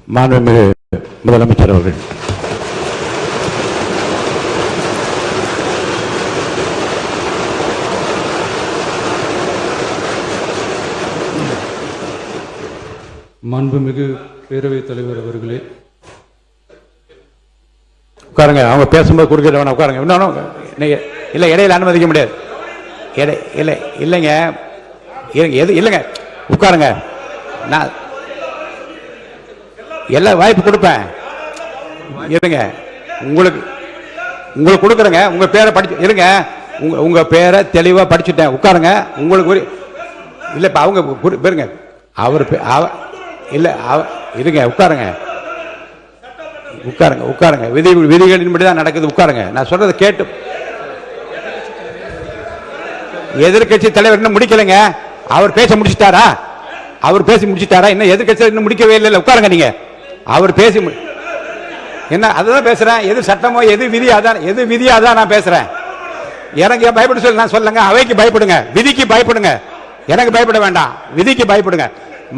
மாண்புமிகு முதலமைச்சர் அவர்கள். மாண்புமிகு பேரவைத் தலைவர் அவர்களே, உட்காருங்க. அவங்க பேசும்போது குறுக்கிட வேணாம், உட்காருங்க. இன்னொன்று இல்லை, இடையில அனுமதிக்க முடியாது. இல்லை இல்லைங்க, எது இல்லைங்க, உட்காருங்க. நான் எல்லா வாய்ப்பு கொடுப்பேன். இருங்க, உங்களுக்கு கொடுக்குறேங்க. உங்க பேரை படிச்சு இருங்க. உங்க பேரை தெளிவாக படிச்சுட்டேன். உட்காருங்க. உங்களுக்கு இல்லை, இப்போ அவங்க பேருங்க. அவர் இல்லை, இருங்க, உட்காருங்க. உட்காருங்க. விதிகளின்படி தான் நடக்குது. உட்காருங்க. நான் சொல்றதை கேட்டு. எதிர்கட்சி தலைவர் இன்னும் முடிக்கலைங்க. அவர் பேச முடிச்சுட்டாரா? இன்னும் எதிர்கட்சி இன்னும் முடிக்கவே இல்லை. உட்காருங்க. நீங்க அவர் பேசி என்ன அதான் பேசுறேன். எது சட்டமோ எது விதியா அதான் நான் பேசுறேன். எனக்கு பயப்பட சொல்லி நான் சொல்லுங்க. அவைக்கு பயப்படுங்க, விதிக்கு பயப்படுங்க. எனக்கு பயப்பட வேண்டாம், விதிக்கு பயப்படுங்க.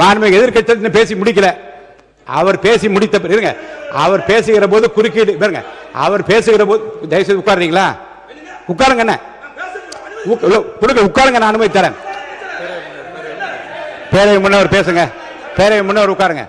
மாண்புமிகு எதிர்கட்சி பேசி முடிக்கல. அவர் பேசி முடித்த இருங்க. அவர் பேசுகிற போது குறுக்கீடு பாருங்க. அவர் பேசுகிற போது தயவுசெய்து உட்காருறீங்களா? உட்காருங்க. என்ன உட்காருங்க, நான் அனுமதி தரேன். பேரவை முன்னவர் பேசுங்க. பேரவை முன்னவர் உட்காருங்க.